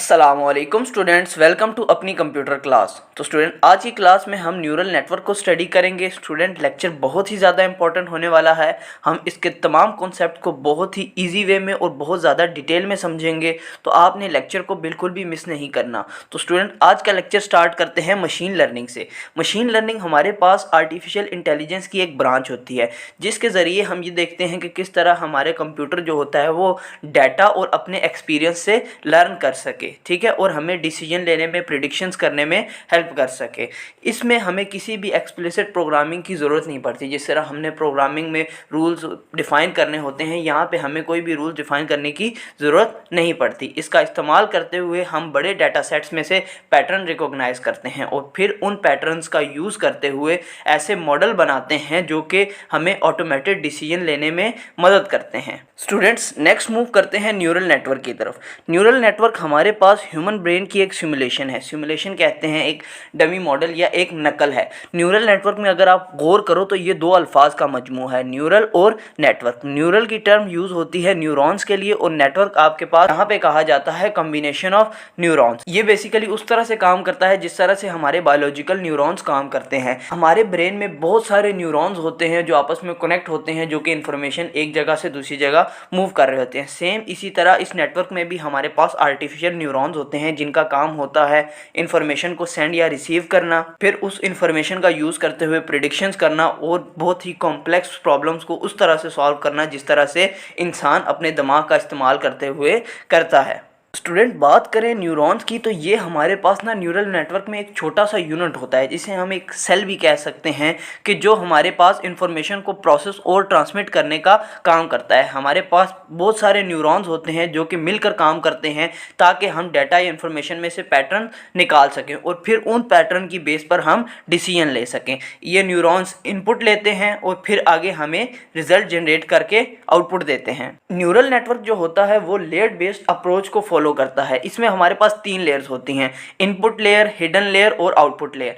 अस्सलामुअलैकुम students, welcome to अपनी computer class. तो स्टूडेंट, आज की क्लास में हम न्यूरल नेटवर्क को स्टडी करेंगे। स्टूडेंट, लेक्चर बहुत ही ज़्यादा इंपॉर्टेंट होने वाला है। हम इसके तमाम कॉन्सेप्ट को बहुत ही इजी वे में और बहुत ज़्यादा डिटेल में समझेंगे, तो आपने लेक्चर को बिल्कुल भी मिस नहीं करना। तो स्टूडेंट, आज का लेक्चर स्टार्ट करते हैं मशीन लर्निंग से। मशीन लर्निंग हमारे पास आर्टिफिशियल इंटेलिजेंस की एक ब्रांच होती है, जिसके ज़रिए हम ये देखते हैं कि किस तरह हमारे कंप्यूटर जो होता है वो डाटा और अपने एक्सपीरियंस से लर्न कर सके, ठीक है, और हमें डिसीजन लेने में, प्रिडिक्शंस करने में हेल्प कर सके। इसमें हमें किसी भी एक्सप्लिसिट प्रोग्रामिंग की ज़रूरत नहीं पड़ती। जिस तरह हमने प्रोग्रामिंग में रूल्स डिफ़ाइन करने होते हैं, यहाँ पे हमें कोई भी रूल्स डिफ़ाइन करने की ज़रूरत नहीं पड़ती। इसका इस्तेमाल करते हुए हम बड़े डाटा सेट्स में से पैटर्न रिकॉग्नाइज करते हैं और फिर उन पैटर्न्स का यूज़ करते हुए ऐसे मॉडल बनाते हैं जो कि हमें ऑटोमेटेड डिसीजन लेने में मदद करते हैं। स्टूडेंट्स, नेक्स्ट मूव करते हैं न्यूरल नेटवर्क की तरफ। न्यूरल नेटवर्क हमारे पास ह्यूमन ब्रेन की एक सिमुलेशन है। सिमुलेशन कहते हैं एक डमी मॉडल या एक नकल है। न्यूरल नेटवर्क में अगर आप गौर करो तो ये दो अल्फाज का मजमू है, न्यूरल और नेटवर्क। न्यूरल की टर्म यूज़ होती है न्यूरॉन्स के लिए और नेटवर्क आपके पास यहाँ पे कहा जाता है कॉम्बिनेशन ऑफ न्यूरॉन्स। ये बेसिकली उस तरह से काम करता है जिस तरह से हमारे बायोलॉजिकल न्यूरॉन्स काम करते हैं। हमारे ब्रेन में बहुत सारे न्यूरॉन्स होते हैं जो आपस में कनेक्ट होते हैं, जो कि इन्फॉर्मेशन एक जगह से दूसरी जगह मूव कर रहे होते हैं। सेम इसी तरह इस नेटवर्क में भी हमारे पास आर्टिफिशियल न्यूरॉन्स होते हैं जिनका काम होता है इन्फॉर्मेशन को सेंड या रिसीव करना, फिर उस इन्फॉर्मेशन का यूज़ करते हुए प्रिडिक्शंस करना और बहुत ही कॉम्प्लेक्स प्रॉब्लम्स को उस तरह से सॉल्व करना जिस तरह से इंसान अपने दिमाग का इस्तेमाल करते हुए करता है। स्टूडेंट, बात करें न्यूरॉन्स की तो ये हमारे पास ना न्यूरल नेटवर्क में एक छोटा सा यूनिट होता है जिसे हम एक सेल भी कह सकते हैं, कि जो हमारे पास इंफॉर्मेशन को प्रोसेस और ट्रांसमिट करने का काम करता है। हमारे पास बहुत सारे न्यूरॉन्स होते हैं जो कि मिलकर काम करते हैं ताकि हम डाटा या इन्फॉर्मेशन में से पैटर्न निकाल सकें और फिर उन पैटर्न की बेस पर हम डिसीजन ले सकें। ये न्यूरॉन्स इनपुट लेते हैं और फिर आगे हमें रिजल्ट जनरेट करके आउटपुट देते हैं। न्यूरल नेटवर्क जो होता है वो लेयर बेस्ड अप्रोच को फॉलो करता है। इसमें हमारे पास 3 लेयर्स होती हैं, इनपुट लेयर, हिडन लेयर और आउटपुट लेयर।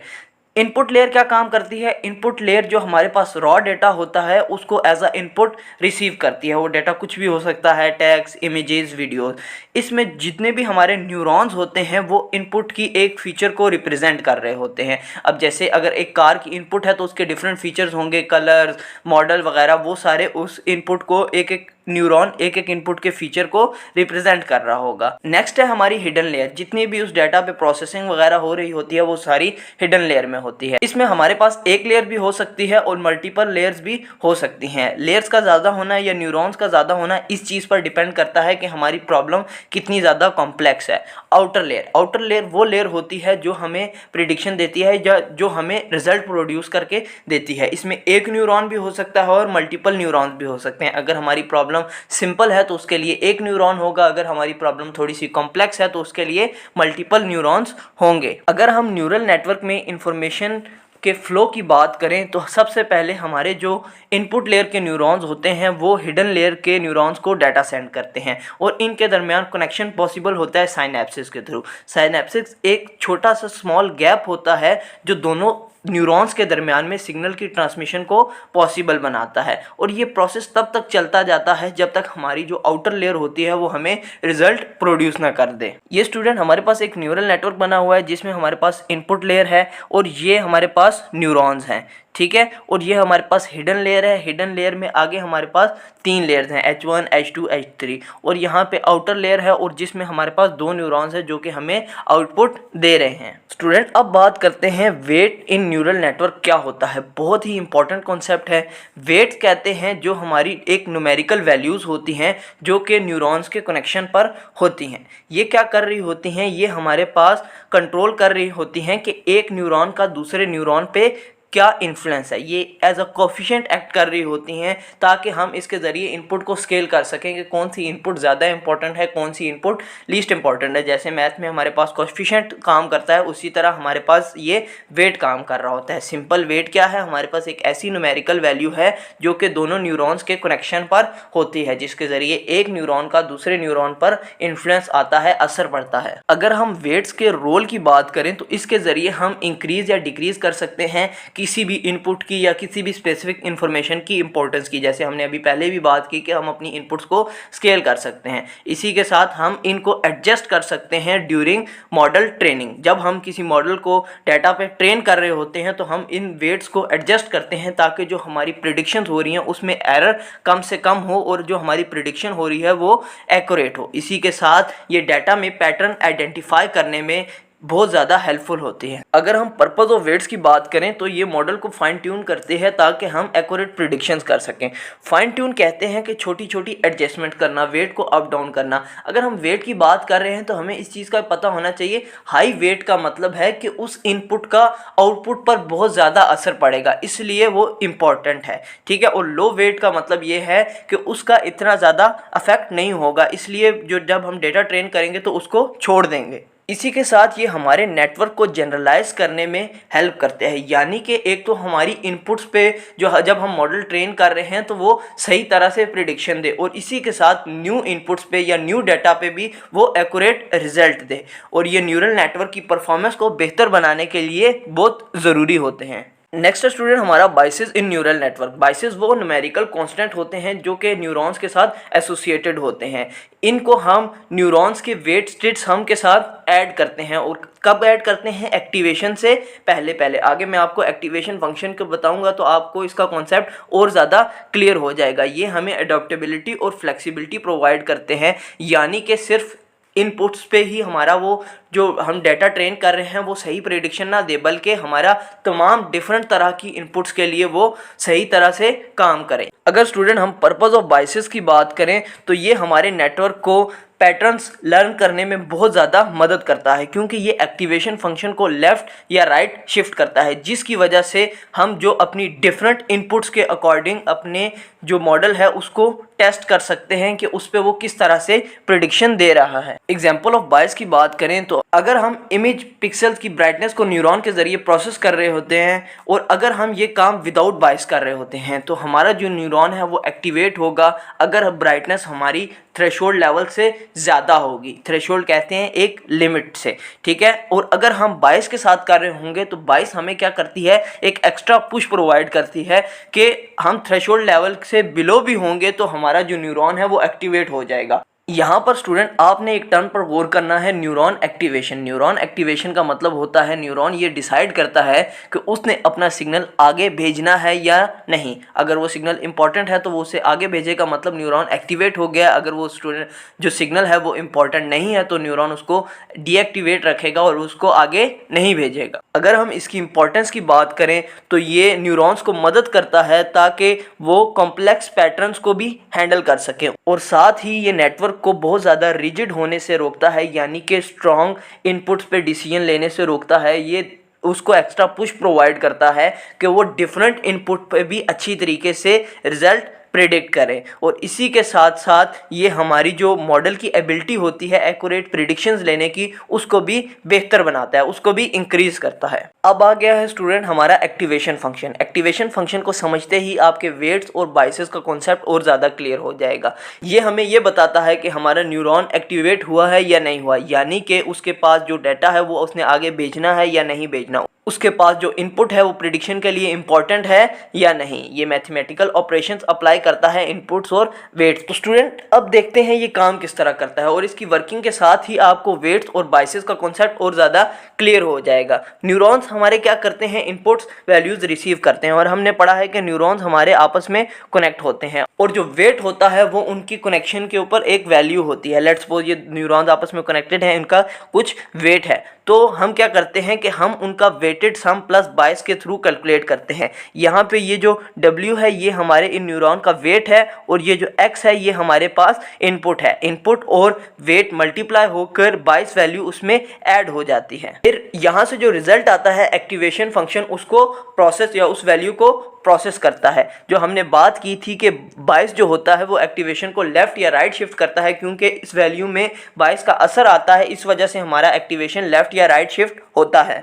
इनपुट लेयर क्या काम करती है? इनपुट लेयर जो हमारे पास रॉ डेटा होता है उसको एज अ इनपुट रिसीव करती है। वो डेटा कुछ भी हो सकता है, टेक्स्ट, इमेजेस, वीडियोस। इसमें जितने भी हमारे न्यूरॉन्स होते हैं वो इनपुट की एक फीचर को रिप्रेजेंट कर रहे होते हैं। अब जैसे अगर एक कार की इनपुट है तो उसके डिफरेंट फीचर्स होंगे, कलर्स, मॉडल वगैरह, वो सारे उस इनपुट को एक एक न्यूरॉन एक एक इनपुट के फीचर को रिप्रेजेंट कर रहा होगा। नेक्स्ट है हमारी हिडन लेयर। जितनी भी उस डाटा पे प्रोसेसिंग वगैरह हो रही होती है वो सारी हिडन लेयर में होती है। इसमें हमारे पास एक लेयर भी हो सकती है और मल्टीपल लेयर्स भी हो सकती हैं। लेयर्स का ज़्यादा होना या न्यूरॉन्स का ज़्यादा होना इस चीज़ पर डिपेंड करता है कि हमारी प्रॉब्लम कितनी ज़्यादा कॉम्प्लेक्स है। आउटर लेयर वो लेयर होती है जो हमें प्रिडिक्शन देती है या जो हमें रिजल्ट प्रोड्यूस करके देती है। इसमें एक न्यूरॉन भी हो सकता है और मल्टीपल न्यूरॉन्स भी हो सकते हैं। अगर हमारी प्रॉब्लम सिंपल है तो उसके लिए एक न्यूरॉन होगा, अगर हमारी प्रॉब्लम थोड़ी सी कॉम्प्लेक्स है तो उसके लिए मल्टीपल न्यूरॉन्स होंगे। अगर हम न्यूरल नेटवर्क में इंफॉर्मेशन के फ्लो की बात करें तो सबसे पहले हमारे जो इनपुट लेयर के न्यूरॉन्स होते हैं वो हिडन लेयर के न्यूरॉन्स को डाटा सेंड करते हैं और इनके दरमियान कनेक्शन पॉसिबल होता है साइनेप्सिस के थ्रू। साइनेप्सिस एक छोटा सा स्मॉल गैप होता है जो दोनों न्यूरॉन्स के दरमियान में सिग्नल की ट्रांसमिशन को पॉसिबल बनाता है और ये प्रोसेस तब तक चलता जाता है जब तक हमारी जो आउटर लेयर होती है वो हमें रिजल्ट प्रोड्यूस ना कर दे। ये स्टूडेंट, हमारे पास एक न्यूरल नेटवर्क बना हुआ है जिसमें हमारे पास इनपुट लेयर है और ये हमारे पास न्यूरॉन्स हैं, ठीक है, और ये हमारे पास हिडन लेयर है। हिडन लेयर में आगे हमारे पास 3 लेयर्स हैं, H1, H2, H3, और यहाँ पे आउटर लेयर है और जिसमें हमारे पास 2 न्यूरॉन्स हैं जो कि हमें आउटपुट दे रहे हैं। स्टूडेंट, अब बात करते हैं वेट इन न्यूरल नेटवर्क क्या होता है। बहुत ही इंपॉर्टेंट कॉन्सेप्ट है। वेट कहते हैं जो हमारी एक न्यूमेरिकल वैल्यूज़ होती हैं जो कि न्यूरॉन्स के कनेक्शन पर होती हैं। ये क्या कर रही होती हैं? ये हमारे पास कंट्रोल कर रही होती हैं कि एक न्यूरॉन का दूसरे न्यूरॉन पे क्या इन्फ्लुएंस है। ये एज अ कोफिशिएंट एक्ट कर रही होती हैं ताकि हम इसके ज़रिए इनपुट को स्केल कर सकें कि कौन सी इनपुट ज़्यादा इंपॉर्टेंट है, कौन सी इनपुट लीस्ट इंपॉर्टेंट है। जैसे मैथ में हमारे पास कोफिशिएंट काम करता है उसी तरह हमारे पास ये वेट काम कर रहा होता है। सिंपल वेट क्या है? हमारे पास एक ऐसी न्यूमेरिकल वैल्यू है जो कि दोनों न्यूरॉन्स के कनेक्शन पर होती है जिसके ज़रिए एक न्यूरॉन का दूसरे न्यूरॉन पर इन्फ्लुएंस आता है, असर पड़ता है। अगर हम वेट्स के रोल की बात करें तो इसके ज़रिए हम इंक्रीज़ या डिक्रीज़ कर सकते हैं किसी भी इनपुट की या किसी भी स्पेसिफिक इन्फॉर्मेशन की इंपॉर्टेंस की, जैसे हमने अभी पहले भी बात की कि हम अपनी इनपुट्स को स्केल कर सकते हैं। इसी के साथ हम इनको एडजस्ट कर सकते हैं ड्यूरिंग मॉडल ट्रेनिंग। जब हम किसी मॉडल को डाटा पे ट्रेन कर रहे होते हैं तो हम इन वेट्स को एडजस्ट करते हैं ताकि जो हमारी प्रिडिक्शंस हो रही हैं उसमें एरर कम से कम हो और जो हमारी प्रिडिक्शन हो रही है वो एक्यूरेट हो। इसी के साथ ये डाटा में पैटर्न आइडेंटिफाई करने में बहुत ज़्यादा हेल्पफुल होती है। अगर हम पर्पस ऑफ वेट्स की बात करें तो ये मॉडल को फाइन ट्यून करते हैं ताकि हम एक्यूरेट प्रिडिक्शंस कर सकें। फाइन ट्यून कहते हैं कि छोटी छोटी एडजस्टमेंट करना, वेट को अप डाउन करना। अगर हम वेट की बात कर रहे हैं तो हमें इस चीज़ का पता होना चाहिए, हाई वेट का मतलब है कि उस इनपुट का आउटपुट पर बहुत ज़्यादा असर पड़ेगा, इसलिए वो इम्पॉर्टेंट है, ठीक है। और लो वेट का मतलब ये है कि उसका इतना ज़्यादा अफेक्ट नहीं होगा, इसलिए जो जब हम डेटा ट्रेन करेंगे तो उसको छोड़ देंगे। इसी के साथ ये हमारे नेटवर्क को जनरलाइज करने में हेल्प करते हैं, यानी कि एक तो हमारी इनपुट्स पे जो जब हम मॉडल ट्रेन कर रहे हैं तो वो सही तरह से प्रिडिक्शन दे, और इसी के साथ न्यू इनपुट्स पे या न्यू डाटा पे भी वो एक्यूरेट रिजल्ट दे। और ये न्यूरल नेटवर्क की परफॉर्मेंस को बेहतर बनाने के लिए बहुत ज़रूरी होते हैं। नेक्स्ट स्टूडेंट हमारा बाइसेस इन न्यूरल नेटवर्क। बाइसेस वो न्यूमेरिकल कांस्टेंट होते हैं जो कि न्यूरॉन्स के साथ एसोसिएटेड होते हैं। इनको हम न्यूरॉन्स के वेट स्टेट्स हम के साथ ऐड करते हैं, और कब ऐड करते हैं? एक्टिवेशन से पहले। आगे मैं आपको एक्टिवेशन फंक्शन को बताऊंगा तो आपको इसका कॉन्सेप्ट और ज़्यादा क्लियर हो जाएगा। ये हमें अडॉप्टेबिलिटी और फ्लेक्सिबिलिटी प्रोवाइड करते हैं, यानी कि सिर्फ इनपुट्स पे ही हमारा वो जो हम डाटा ट्रेन कर रहे हैं वो सही प्रेडिक्शन ना दे, बल्कि हमारा तमाम डिफरेंट तरह की इनपुट्स के लिए वो सही तरह से काम करें। अगर स्टूडेंट हम पर्पस ऑफ बाइसेस की बात करें तो ये हमारे नेटवर्क को पैटर्न्स लर्न करने में बहुत ज़्यादा मदद करता है, क्योंकि ये एक्टिवेशन फंक्शन को लेफ़्ट या राइट शिफ्ट करता है, जिसकी वजह से हम जो अपनी डिफरेंट इनपुट्स के अकॉर्डिंग अपने जो मॉडल है उसको टेस्ट कर सकते हैं कि उस पर वो किस तरह से प्रिडिक्शन दे रहा है। एग्जाम्पल ऑफ बायस की बात करें तो अगर हम इमेज पिक्सेल्स की ब्राइटनेस को न्यूरॉन के ज़रिए प्रोसेस कर रहे होते हैं और अगर हम ये काम विदाउट बायस कर रहे होते हैं तो हमारा जो न्यूरॉन है वो एक्टिवेट होगा अगर ब्राइटनेस हमारी थ्रेशोल्ड लेवल से ज़्यादा होगी। थ्रेशोल्ड कहते हैं एक लिमिट से, ठीक है। और अगर हम बायस के साथ कर रहे होंगे तो बायस हमें क्या करती है, एक एक्स्ट्रा पुश प्रोवाइड करती है कि हम थ्रेशोल्ड लेवल से बिलो भी होंगे तो हमारा जो न्यूरॉन है वो एक्टिवेट हो जाएगा। यहाँ पर स्टूडेंट आपने एक टर्म पर गौर करना है, न्यूरॉन एक्टिवेशन। न्यूरॉन एक्टिवेशन का मतलब होता है न्यूरॉन ये डिसाइड करता है कि उसने अपना सिग्नल आगे भेजना है या नहीं। अगर वो सिग्नल इंपॉर्टेंट है तो वो उसे आगे भेजेगा, मतलब न्यूरॉन एक्टिवेट हो गया। अगर वो स्टूडेंट जो सिग्नल है वो इंपॉर्टेंट नहीं है तो न्यूरॉन उसको डीएक्टिवेट रखेगा और उसको आगे नहीं भेजेगा। अगर हम इसकी इंपॉर्टेंस की बात करें तो ये न्यूरॉन्स को मदद करता है ताकि वो कॉम्प्लेक्स पैटर्न्स को भी हैंडल कर सकें, और साथ ही ये नेटवर्क को बहुत ज़्यादा रिजिड होने से रोकता है, यानी कि स्ट्रॉन्ग इनपुट्स पे डिसीजन लेने से रोकता है। ये उसको एक्स्ट्रा पुश प्रोवाइड करता है कि वो डिफरेंट इनपुट पे भी अच्छी तरीके से रिजल्ट प्रेडिक्ट करें। और इसी के साथ साथ ये हमारी जो मॉडल की एबिलिटी होती है एक्यूरेट प्रिडिक्शंस लेने की, उसको भी बेहतर बनाता है, उसको भी इंक्रीज करता है। अब आ गया है स्टूडेंट हमारा एक्टिवेशन फंक्शन। एक्टिवेशन फंक्शन को समझते ही आपके वेट्स और बायसेस का कॉन्सेप्ट और ज़्यादा क्लियर हो जाएगा। ये हमें ये बताता है कि हमारा न्यूरॉन एक्टिवेट हुआ है या नहीं हुआ, यानी कि उसके पास जो डाटा है वो उसने आगे भेजना है या नहीं भेजना, उसके पास जो इनपुट है वो प्रिडिक्शन के लिए इंपॉर्टेंट है या नहीं। ये मैथमेटिकल ऑपरेशंस अप्लाई करता है इनपुट्स और वेट्स। तो स्टूडेंट अब देखते हैं ये काम किस तरह करता है, और इसकी वर्किंग के साथ ही आपको वेट्स और बायसेस का कॉन्सेप्ट और ज़्यादा क्लियर हो जाएगा। न्यूरॉन्स हमारे क्या करते हैं, इनपुट्स वैल्यूज रिसीव करते हैं, और हमने पढ़ा है कि न्यूरॉन्स हमारे आपस में कनेक्ट होते हैं, और जो वेट होता है वो उनकी कनेक्शन के ऊपर एक वैल्यू होती है। लेट्स सपोज ये न्यूरॉन्स आपस में कनेक्टेड है, इनका कुछ वेट है, तो हम क्या करते हैं कि हम उनका वेटेड सम प्लस बायस के थ्रू कैलकुलेट करते हैं। यहाँ पे ये जो W है ये हमारे इन न्यूरॉन का वेट है, और ये जो X है ये हमारे पास इनपुट है। इनपुट और वेट मल्टीप्लाई होकर बायस वैल्यू उसमें ऐड हो जाती है। फिर यहाँ से जो रिजल्ट आता है एक्टिवेशन फंक्शन उसको प्रोसेस या उस वैल्यू को प्रोसेस करता है। जो हमने बात की थी कि बायस जो होता है वो एक्टिवेशन को लेफ्ट या राइट शिफ्ट करता है, क्योंकि इस वैल्यू में बायस का असर आता है, इस वजह से हमारा एक्टिवेशन लेफ्ट या राइट शिफ्ट होता है।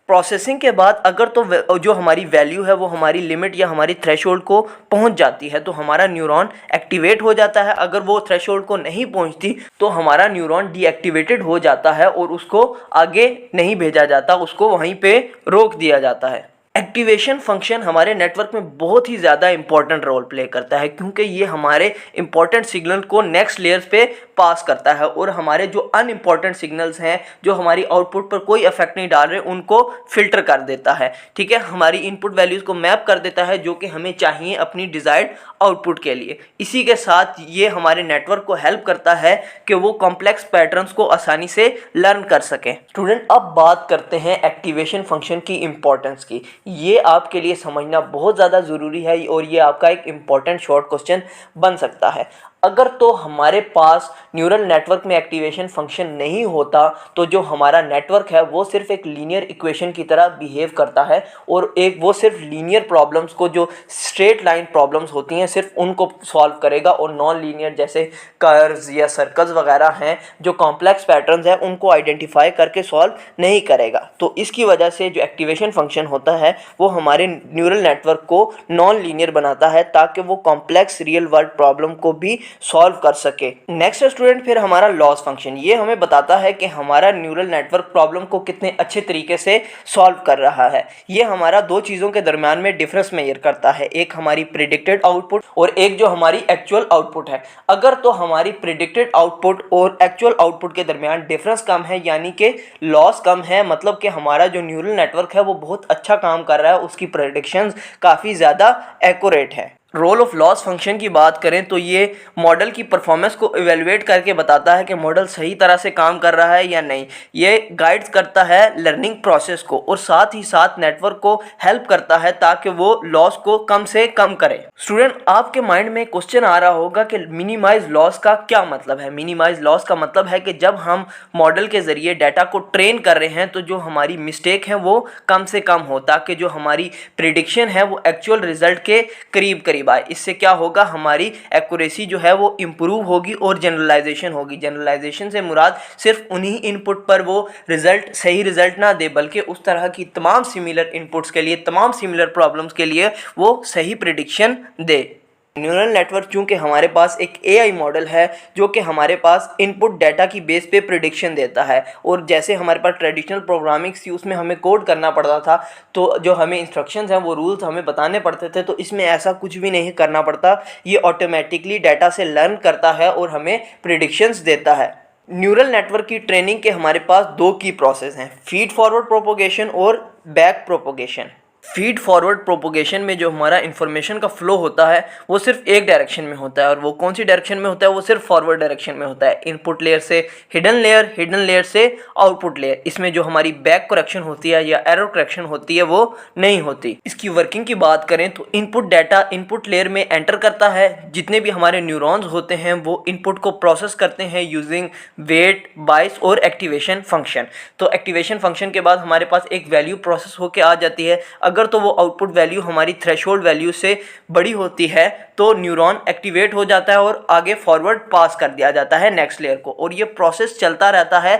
प्रोसेसिंग के बाद अगर तो जो हमारी वैल्यू है वो हमारी लिमिट या हमारी थ्रेशोल्ड को पहुंच जाती है तो हमारा न्यूरॉन एक्टिवेट हो जाता है। अगर वो थ्रेशोल्ड को नहीं पहुंचती तो हमारा न्यूरॉन डीएक्टिवेटेड हो जाता है और उसको आगे नहीं भेजा जाता, उसको वहीं पे रोक दिया जाता है। एक्टिवेशन फंक्शन हमारे नेटवर्क में बहुत ही ज़्यादा इंपॉर्टेंट रोल प्ले करता है, क्योंकि ये हमारे इंपॉर्टेंट सिग्नल को नेक्स्ट लेयर्स पे पास करता है और हमारे जो अनइम्पॉर्टेंट सिग्नल्स हैं जो हमारी आउटपुट पर कोई इफेक्ट नहीं डाल रहे उनको फिल्टर कर देता है। ठीक है, हमारी इनपुट वैल्यूज़ को मैप कर देता है जो कि हमें चाहिए अपनी डिज़ायर्ड आउटपुट के लिए। इसी के साथ ये हमारे नेटवर्क को हेल्प करता है कि वो कॉम्प्लेक्स पैटर्न्स को आसानी से लर्न कर सकें। स्टूडेंट, अब बात करते हैं एक्टिवेशन फंक्शन की इंपॉर्टेंस की। ये आपके लिए समझना बहुत ज़्यादा ज़रूरी है और ये आपका एक इम्पॉर्टेंट शॉर्ट क्वेश्चन बन सकता है। अगर तो हमारे पास न्यूरल नेटवर्क में एक्टिवेशन फंक्शन नहीं होता तो जो हमारा नेटवर्क है वो सिर्फ एक लीनियर इक्वेशन की तरह बिहेव करता है और वो सिर्फ लीनियर प्रॉब्लम्स को, जो स्ट्रेट लाइन प्रॉब्लम्स होती हैं, सिर्फ उनको सॉल्व करेगा और नॉन लीनियर जैसे कर्व्स या सर्कल्स वगैरह हैं जो कॉम्प्लेक्स पैटर्न्स हैं उनको आइडेंटिफाई करके सॉल्व नहीं करेगा। तो इसकी वजह से जो एक्टिवेशन फंक्शन होता है वो हमारे न्यूरल नेटवर्क को नॉन लीनियर बनाता है ताकि वो कॉम्प्लेक्स रियल वर्ल्ड प्रॉब्लम को भी सॉल्व कर सके। नेक्स्ट स्टूडेंट, फिर हमारा लॉस फंक्शन, ये हमें बताता है कि हमारा न्यूरल नेटवर्क प्रॉब्लम को कितने अच्छे तरीके से सॉल्व कर रहा है। ये हमारा दो चीज़ों के दरमियान में डिफरेंस मेजर करता है, एक हमारी प्रिडिक्टेड आउटपुट और एक जो हमारी एक्चुअल आउटपुट है। अगर तो हमारी प्रिडिक्टेड आउटपुट और एक्चुअल आउटपुट के दरमियान डिफरेंस कम है, यानी कि लॉस कम है, मतलब कि हमारा जो न्यूरल नेटवर्क है वो बहुत अच्छा काम कर रहा है, उसकी प्रेडिक्शंस काफ़ी ज़्यादा एक्यूरेट है। रोल ऑफ लॉस फंक्शन की बात करें तो ये मॉडल की परफॉर्मेंस को इवेलुएट करके बताता है कि मॉडल सही तरह से काम कर रहा है या नहीं। ये गाइड्स करता है लर्निंग प्रोसेस को और साथ ही साथ नेटवर्क को हेल्प करता है ताकि वो लॉस को कम से कम करे। स्टूडेंट, आपके माइंड में क्वेश्चन आ रहा होगा कि मिनिमाइज लॉस का क्या मतलब है। मिनिमाइज लॉस का मतलब है कि जब हम मॉडल के ज़रिए डाटा को ट्रेन कर रहे हैं तो जो हमारी मिस्टेक है वो कम से कम हो ताकि जो हमारी प्रिडिक्शन है वो एक्चुअल रिजल्ट के करीब करीब आए। इससे क्या होगा, हमारी एक्यूरेसी जो है वो इम्प्रूव होगी और जनरलाइजेशन होगी। जनरलाइजेशन से मुराद सिर्फ उन्हीं इनपुट पर वो रिजल्ट सही रिजल्ट ना दे बल्कि उस तरह की तमाम सिमिलर इनपुट्स के लिए, तमाम सिमिलर प्रॉब्लम्स के लिए वो सही प्रिडिक्शन दे। न्यूरल नेटवर्क चूँकि हमारे पास एक एआई मॉडल है जो कि हमारे पास इनपुट डाटा की बेस पे प्रिडिक्शन देता है, और जैसे हमारे पास ट्रेडिशनल प्रोग्रामिंग थी उसमें हमें कोड करना पड़ता था, तो जो हमें इंस्ट्रक्शंस हैं वो रूल्स हमें बताने पड़ते थे, तो इसमें ऐसा कुछ भी नहीं करना पड़ता। ये ऑटोमेटिकली डाटा से लर्न करता है और हमें प्रिडिक्शंस देता है। न्यूरल नेटवर्क की ट्रेनिंग के हमारे पास दो की प्रोसेस हैं, फीड फॉरवर्ड प्रोपोगेशन और back propagation. Feed forward propagation में जो हमारा इन्फॉर्मेशन का फ्लो होता है वो सिर्फ एक डायरेक्शन में होता है, और वो कौन सी डायरेक्शन में होता है, वो सिर्फ फॉरवर्ड डायरेक्शन में होता है। इनपुट लेयर से हिडन लेयर, हिडन लेयर से आउटपुट लेयर। इसमें जो हमारी बैक करेक्शन होती है या एरर करेक्शन होती है वो नहीं होती। इसकी वर्किंग की बात करें तो इनपुट डाटा इनपुट लेयर में एंटर करता है, जितने भी हमारे न्यूरॉन्स होते हैं वो इनपुट को प्रोसेस करते हैं यूजिंग वेट, बाइस और एक्टिवेशन फंक्शन। तो एक्टिवेशन फंक्शन के बाद हमारे पास एक वैल्यू प्रोसेस होकर आ जाती है। अगर तो वो आउटपुट वैल्यू हमारी थ्रेशोल्ड वैल्यू से बड़ी होती है तो न्यूरॉन एक्टिवेट हो जाता है और आगे फॉरवर्ड पास कर दिया जाता है नेक्स्ट लेयर को, और ये प्रोसेस चलता रहता है,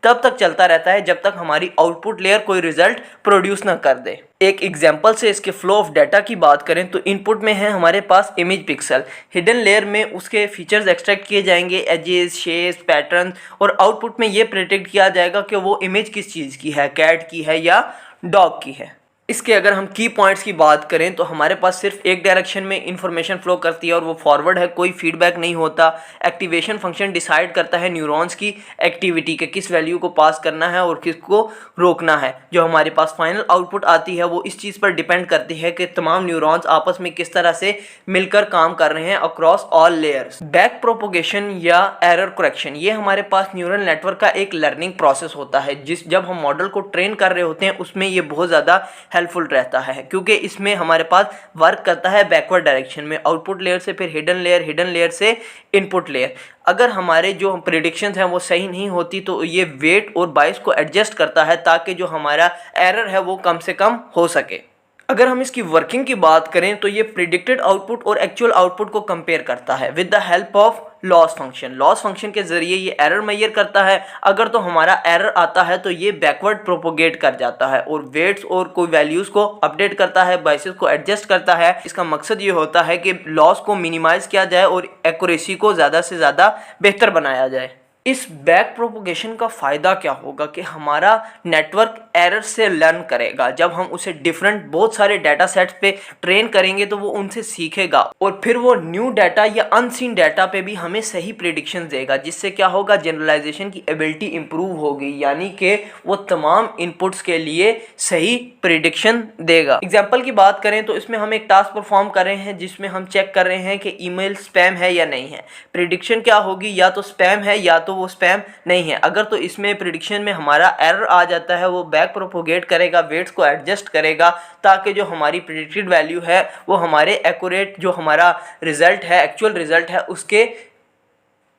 तब तक चलता रहता है जब तक हमारी आउटपुट लेयर कोई रिजल्ट प्रोड्यूस ना कर दे। एक एग्जांपल से इसके फ्लो ऑफ डाटा की बात करें तो इनपुट में है हमारे पास इमेज पिक्सल, हिडन लेयर में उसके फीचर्स एक्सट्रैक्ट किए जाएंगे, एजेस, शेप्स, पैटर्न, और आउटपुट में ये प्रेडिक्ट किया जाएगा कि वो इमेज किस चीज़ की है, कैट की है या डॉग की है। इसके अगर हम की पॉइंट्स की बात करें तो हमारे पास सिर्फ एक डायरेक्शन में इंफॉर्मेशन फ्लो करती है और वो फॉरवर्ड है, कोई फीडबैक नहीं होता। एक्टिवेशन फंक्शन डिसाइड करता है न्यूरॉन्स की एक्टिविटी के किस वैल्यू को पास करना है और किसको रोकना है। जो हमारे पास फाइनल आउटपुट आती है वो इस चीज़ पर डिपेंड करती है कि तमाम न्यूरॉन्स आपस में किस तरह से मिलकर काम कर रहे हैं across all layers. Back propagation या एरर करेक्शन, ये हमारे पास न्यूरल नेटवर्क का एक लर्निंग प्रोसेस होता है, जब हम मॉडल को ट्रेन कर रहे होते हैं उसमें ये बहुत ज़्यादा हेल्पफुल रहता है, क्योंकि इसमें हमारे पास वर्क करता है बैकवर्ड डायरेक्शन में, आउटपुट लेयर से फिर हिडन लेयर से इनपुट लेयर। अगर हमारे जो प्रिडिक्शंस हैं वो सही नहीं होती तो ये वेट और बाइस को एडजस्ट करता है ताकि जो हमारा एरर है वो कम से कम हो सके। अगर हम इसकी वर्किंग की बात करें तो ये प्रिडिक्टेड आउटपुट और एक्चुअल आउटपुट को कंपेयर करता है with the help of loss function. Loss function के जरिए ये एरर मेजर करता है। अगर तो हमारा एरर आता है तो ये बैकवर्ड प्रोपोगेट कर जाता है और वेट्स और कोई वैल्यूज़ को अपडेट करता है, बाइसेस को एडजस्ट करता है। इसका मकसद ये होता है कि लॉस को मिनिमाइज किया जाए और एक्यूरेसी को ज़्यादा से ज़्यादा बेहतर बनाया जाए। इस बैक प्रोपोगेशन का फ़ायदा क्या होगा कि हमारा नेटवर्क एरर से लर्न करेगा। जब हम उसे डिफरेंट बहुत सारे डाटा सेट्स पे ट्रेन करेंगे तो वो उनसे सीखेगा और फिर वो न्यू डाटा या अनसीन डाटा पे भी हमें सही प्रेडिक्शन देगा, जिससे क्या होगा, जनरलाइजेशन की एबिलिटी इंप्रूव होगी, यानी कि वो तमाम इनपुट्स के लिए सही प्रेडिक्शन देगा। एग्जाम्पल की बात करें तो इसमें हम एक टास्क परफॉर्म कर रहे हैं जिसमें हम चेक कर रहे हैं कि ईमेल स्पैम है या नहीं है। प्रेडिक्शन क्या होगी, या तो स्पैम है या तो वो स्पैम नहीं है। अगर तो इसमें प्रेडिक्शन में हमारा एरर आ जाता है, वो बैक प्रोपोगेट करेगा, वेट्स को एडजस्ट करेगा ताकि जो हमारी प्रेडिक्टेड वैल्यू है वो हमारे एक्यूरेट जो हमारा रिजल्ट है, एक्चुअल रिजल्ट है, उसके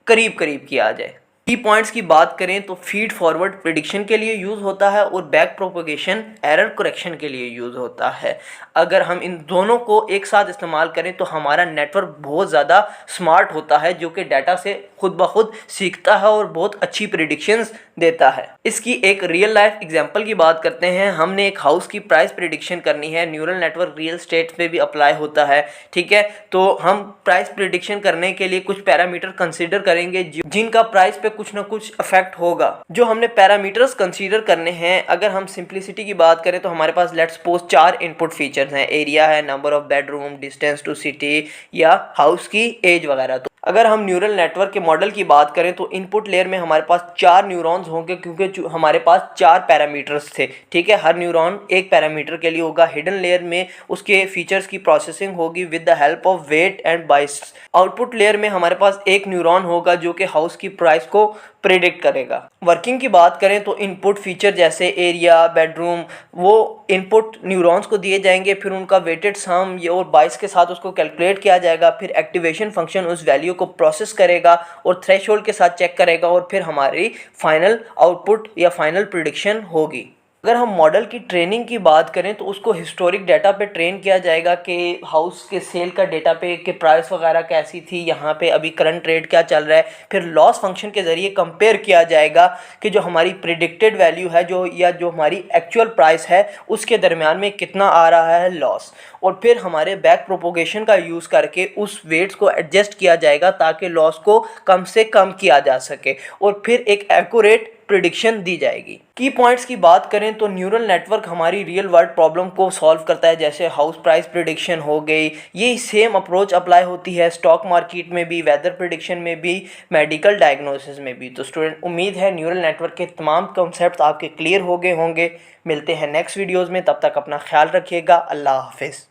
करीब करीब की आ जाए। की पॉइंट्स की बात करें तो फीड फॉरवर्ड प्रेडिक्शन के लिए यूज़ होता है और बैक प्रोपोगेशन एरर करेक्शन के लिए यूज़ होता है। अगर हम इन दोनों को एक साथ इस्तेमाल करें तो हमारा नेटवर्क बहुत ज़्यादा स्मार्ट होता है, जो कि डाटा से खुद ब खुद सीखता है और बहुत अच्छी प्रेडिक्शंस देता है। इसकी एक रियल लाइफ एग्जांपल की बात करते हैं। हमने एक हाउस की प्राइस प्रेडिक्शन करनी है। न्यूरल नेटवर्क रियल स्टेट पे भी अप्लाई होता है, ठीक है। तो हम प्राइस प्रेडिक्शन करने के लिए कुछ पैरामीटर कंसीडर करेंगे जिनका प्राइस पे कुछ ना कुछ इफेक्ट होगा। जो हमने पैरामीटर्स कंसीडर करने हैं, अगर हम सिंप्लिसिटी की बात करें तो हमारे पास लेट्स सपोज 4 इनपुट फीचर्स हैं। एरिया है, number of bedroom, distance to city या हाउस की एज वगैरह। तो अगर हम न्यूरल नेटवर्क के मॉडल की बात करें तो इनपुट लेयर में हमारे पास 4 न्यूरॉन्स होंगे, क्योंकि हमारे पास 4 पैरामीटर्स थे, ठीक है। हर न्यूरॉन एक पैरामीटर के लिए होगा। हिडन लेयर में उसके फीचर्स की प्रोसेसिंग होगी with the help of weight and bias. Output layer में हमारे पास एक न्यूरॉन होगा जो कि हाउस की प्राइस को प्रेडिक्ट करेगा। वर्किंग की बात करें तो इनपुट फीचर जैसे एरिया, बेडरूम, वो इनपुट न्यूरॉन्स को दिए जाएंगे, फिर उनका वेटेड सम और बाइस के साथ उसको कैलकुलेट किया जाएगा। फिर एक्टिवेशन फंक्शन उस वैल्यू को प्रोसेस करेगा और थ्रेशोल्ड के साथ चेक करेगा और फिर हमारी फाइनल आउटपुट या फाइनल प्रेडिक्शन होगी। अगर हम मॉडल की ट्रेनिंग की बात करें तो उसको हिस्टोरिक डाटा पे ट्रेन किया जाएगा कि हाउस के सेल का डाटा पे कि प्राइस वगैरह कैसी थी, यहाँ पे अभी करंट रेट क्या चल रहा है। फिर लॉस फंक्शन के ज़रिए कंपेयर किया जाएगा कि जो हमारी प्रिडिक्टेड वैल्यू है जो हमारी एक्चुअल प्राइस है उसके दरमियान में कितना आ रहा है लॉस। और फिर हमारे बैक प्रोपोगेशन का यूज़ करके उस वेट्स को एडजस्ट किया जाएगा ताकि लॉस को कम से कम किया जा सके और फिर एक एक्यूरेट प्रेडिक्शन दी जाएगी। की पॉइंट्स की बात करें तो न्यूरल नेटवर्क हमारी रियल वर्ल्ड प्रॉब्लम को सॉल्व करता है, जैसे हाउस प्राइस प्रेडिक्शन हो गई। ये सेम अप्रोच अप्लाई होती है स्टॉक मार्केट में भी, वेदर प्रेडिक्शन में भी, मेडिकल डायग्नोसिस में भी। तो स्टूडेंट, उम्मीद है न्यूरल नेटवर्क के तमाम कॉन्सेप्ट्स आपके क्लियर हो गए होंगे। मिलते हैं नेक्स्ट वीडियोज़ में, तब तक अपना ख्याल रखिएगा। अल्लाह हाफिज़।